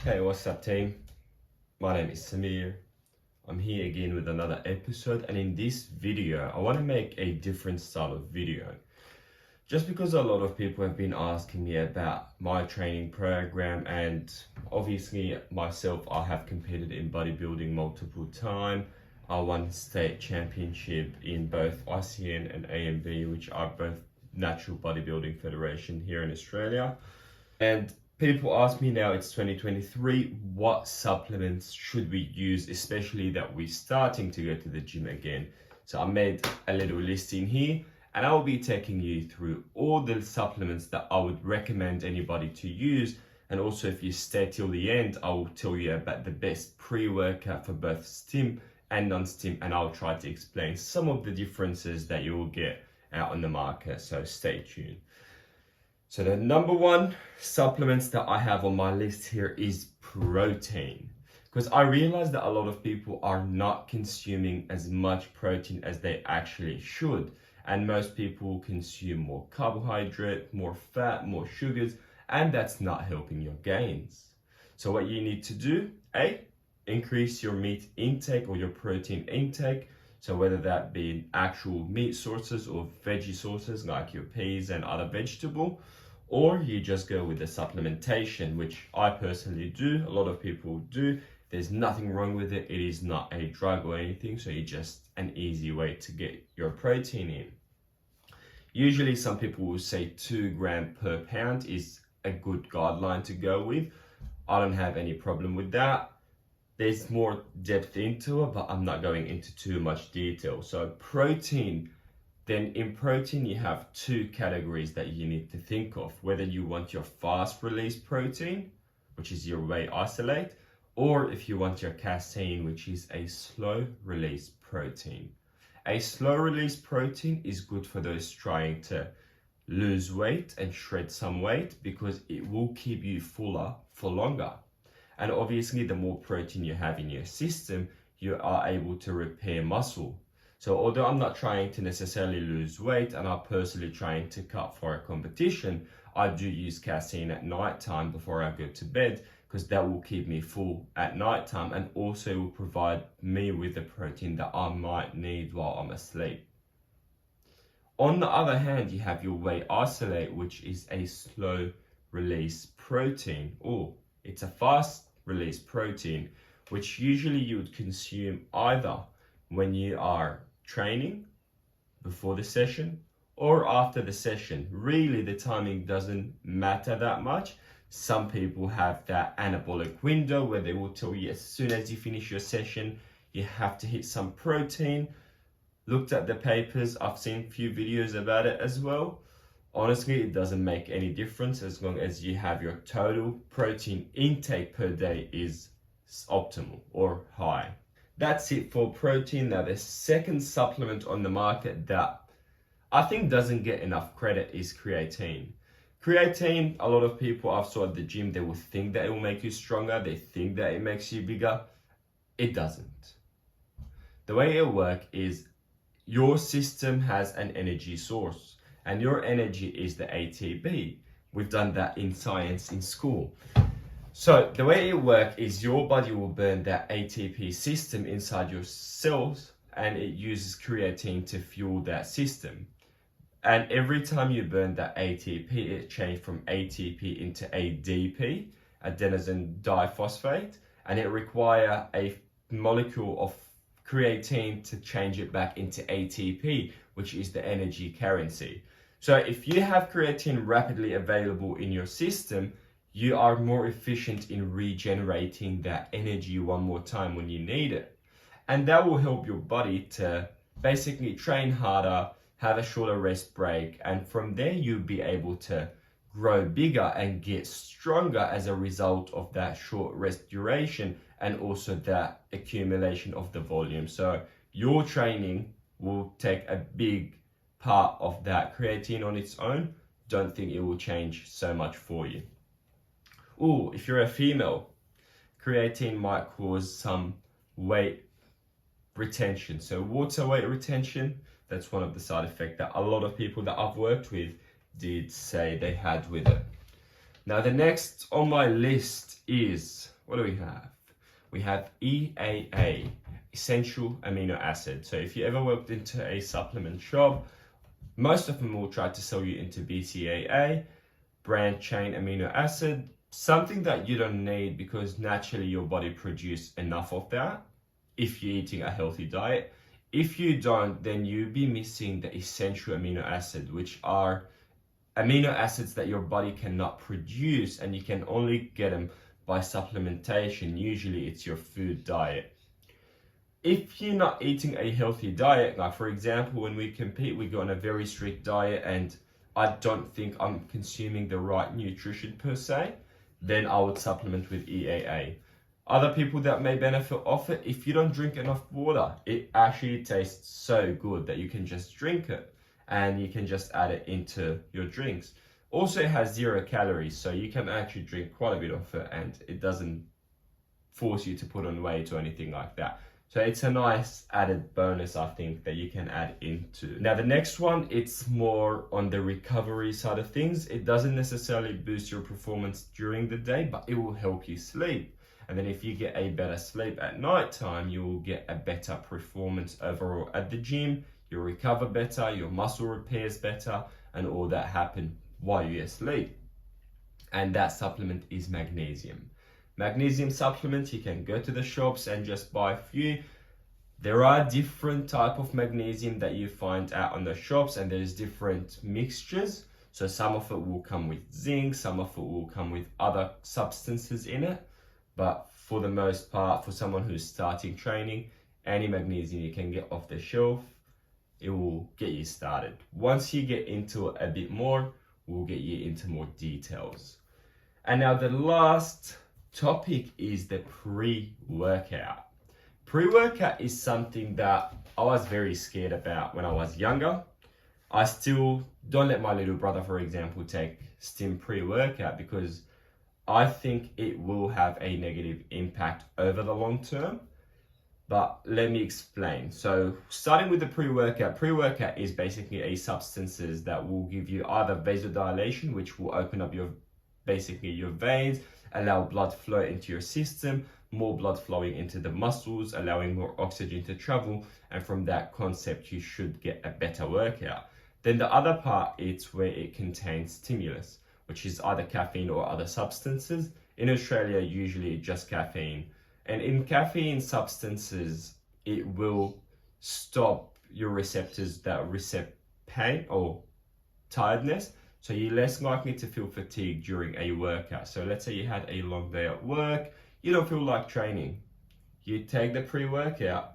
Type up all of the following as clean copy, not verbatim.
Hey, what's up team? My name is Samir. I'm here again with another episode, and in this video I want to make a different style of video. Just because a lot of people have been asking me about my training program, and obviously myself, I have competed in bodybuilding multiple times. I won state championship in both ICN and AMB, which are both natural bodybuilding federation here in Australia. And people ask me now, it's 2023, what supplements should we use, especially that we're starting to go to the gym again. So I made a little list in here, and I'll be taking you through all the supplements that I would recommend anybody to use. And also, if you stay till the end, I will tell you about the best pre-workout for both stim and non-stim, and I'll try to explain some of the differences that you will get out on the market. So stay tuned. So the number one supplements that I have on my list here is protein, because I realize that a lot of people are not consuming as much protein as they actually should. And most people consume more carbohydrate, more fat, more sugars, and that's not helping your gains. So what you need to do, increase your meat intake or your protein intake. So whether that be actual meat sources or veggie sources like your peas and other vegetable, or you just go with the supplementation, which I personally do, a lot of people do. There's nothing wrong with it. It is not a drug or anything. So it's just an easy way to get your protein in. Usually some people will say 2 grams per pound is a good guideline to go with. I don't have any problem with that. There's more depth into it, but I'm not going into too much detail. So protein, then in protein, you have 2 categories that you need to think of. Whether you want your fast release protein, which is your whey isolate, or if you want your casein, which is a slow release protein. A slow release protein is good for those trying to lose weight and shred some weight, because it will keep you fuller for longer. And obviously, the more protein you have in your system, you are able to repair muscle. So although I'm not trying to necessarily lose weight and I'm personally trying to cut for a competition, I do use casein at night time before I go to bed, because that will keep me full at night time and also will provide me with the protein that I might need while I'm asleep. On the other hand, you have your whey isolate, which is a slow release protein, or it's a fast release protein, which usually you would consume either when you are training, before the session, or after the session. Really, the timing doesn't matter that much. Some people have that anabolic window where they will tell you as soon as you finish your session, you have to hit some protein. Looked at the papers, I've seen a few videos about it as well. Honestly, it doesn't make any difference as long as you have your total protein intake per day is optimal or high. That's it for protein. Now, the second supplement on the market that I think doesn't get enough credit is creatine. Creatine, a lot of people I've saw at the gym, they will think that it will make you stronger. They think that it makes you bigger. It doesn't. The way it works is your system has an energy source, and your energy is the ATP. We've done that in science in school. So the way it works is your body will burn that ATP system inside your cells, and it uses creatine to fuel that system. And every time you burn that ATP, it changes from ATP into ADP, adenosine diphosphate, and it requires a molecule of creatine to change it back into ATP, which is the energy currency. So if you have creatine rapidly available in your system, you are more efficient in regenerating that energy one more time when you need it. And that will help your body to basically train harder, have a shorter rest break, and from there you'll be able to grow bigger and get stronger as a result of that short rest duration and also that accumulation of the volume. So your training will take a big part of that. Creatine on its own, don't think it will change so much for you. If you're a female, creatine might cause some weight retention. So water weight retention, that's one of the side effects that a lot of people that I've worked with did say they had with it. Now the next on my list is what do we have? We have EAA, essential amino acid. So if you ever worked into a supplement shop, most of them will try to sell you into BCAA, branch chain amino acid, something that you don't need because naturally your body produces enough of that if you're eating a healthy diet. If you don't, then you'll be missing the essential amino acid, which are amino acids that your body cannot produce, and you can only get them by supplementation. Usually it's your food diet. If you're not eating a healthy diet, like for example, when we compete, we go on a very strict diet and I don't think I'm consuming the right nutrition per se, then I would supplement with EAA. Other people that may benefit off it, if you don't drink enough water, it actually tastes so good that you can just drink it and you can just add it into your drinks. Also, it has 0 calories, so you can actually drink quite a bit of it and it doesn't force you to put on weight or anything like that. So it's a nice added bonus, I think, that you can add into. Now, the next one, it's more on the recovery side of things. It doesn't necessarily boost your performance during the day, but it will help you sleep. And then if you get a better sleep at night time, you will get a better performance overall at the gym. You'll recover better, your muscle repairs better, and all that happen while you're asleep. And that supplement is magnesium. Magnesium supplements, you can go to the shops and just buy a few. There are different type of magnesium that you find out on the shops, and there's different mixtures. So some of it will come with zinc, some of it will come with other substances in it. But for the most part, for someone who's starting training, any magnesium you can get off the shelf, it will get you started. Once you get into it a bit more, we'll get you into more details. And now the last topic is the pre-workout. Pre-workout is something that I was very scared about when I was younger. I still don't let my little brother, for example, take stim pre-workout because I think it will have a negative impact over the long term. But let me explain. So starting with the pre-workout is basically a substances that will give you either vasodilation, which will open up your veins, allow blood flow into your system, more blood flowing into the muscles, allowing more oxygen to travel, and from that concept you should get a better workout. Then the other part is where it contains stimulus, which is either caffeine or other substances. In Australia, usually just caffeine. And in caffeine substances, it will stop your receptors that recept pain or tiredness. So you're less likely to feel fatigue during a workout. So let's say you had a long day at work, you don't feel like training. You take the pre-workout,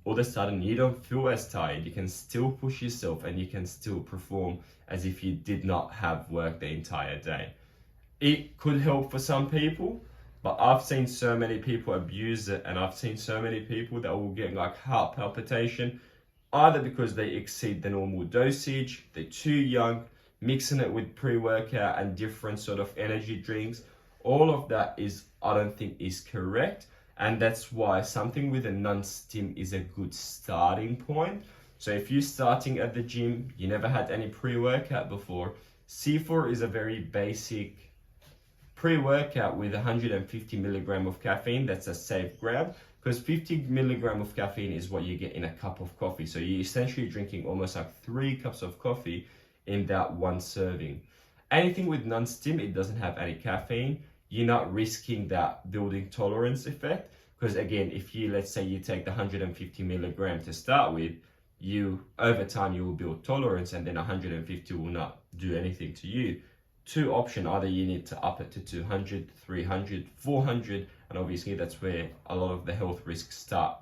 all of a sudden you don't feel as tired. You can still push yourself and you can still perform as if you did not have work the entire day. It could help for some people, but I've seen so many people abuse it, and I've seen so many people that will get like heart palpitation, either because they exceed the normal dosage, they're too young, mixing it with pre-workout and different sort of energy drinks. All of that is, I don't think, is correct. And that's why something with a non-stim is a good starting point. So if you're starting at the gym, you never had any pre-workout before, C4 is a very basic pre-workout with 150 milligram of caffeine. That's a safe grab, because 50 milligram of caffeine is what you get in a cup of coffee. So you're essentially drinking almost like 3 cups of coffee in that one serving. Anything with non-stim, it doesn't have any caffeine. You're not risking that building tolerance effect, because again, if you, let's say you take the 150 milligram to start with, over time you will build tolerance, and then 150 will not do anything to you. 2 options, either you need to up it to 200, 300, 400, and obviously that's where a lot of the health risks start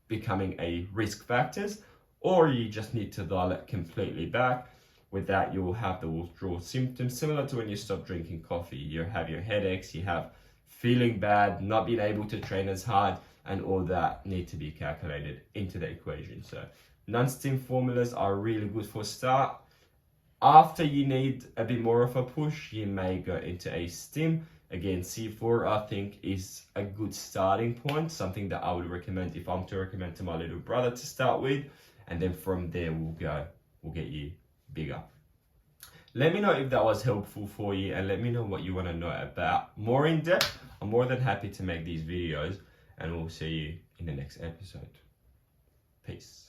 becoming a risk factors, or you just need to dial it completely back. With that, you will have the withdrawal symptoms similar to when you stop drinking coffee. You have your headaches, you have feeling bad, not being able to train as hard, and all that need to be calculated into the equation. So non-stim formulas are really good for start. After you need a bit more of a push, you may go into a stim. Again, C4 I think is a good starting point, something that I would recommend if I'm to recommend to my little brother to start with, and then from there we'll get you bigger. Let me know if that was helpful for you, and let me know what you want to know about more in depth. I'm more than happy to make these videos, and we'll see you in the next episode. Peace.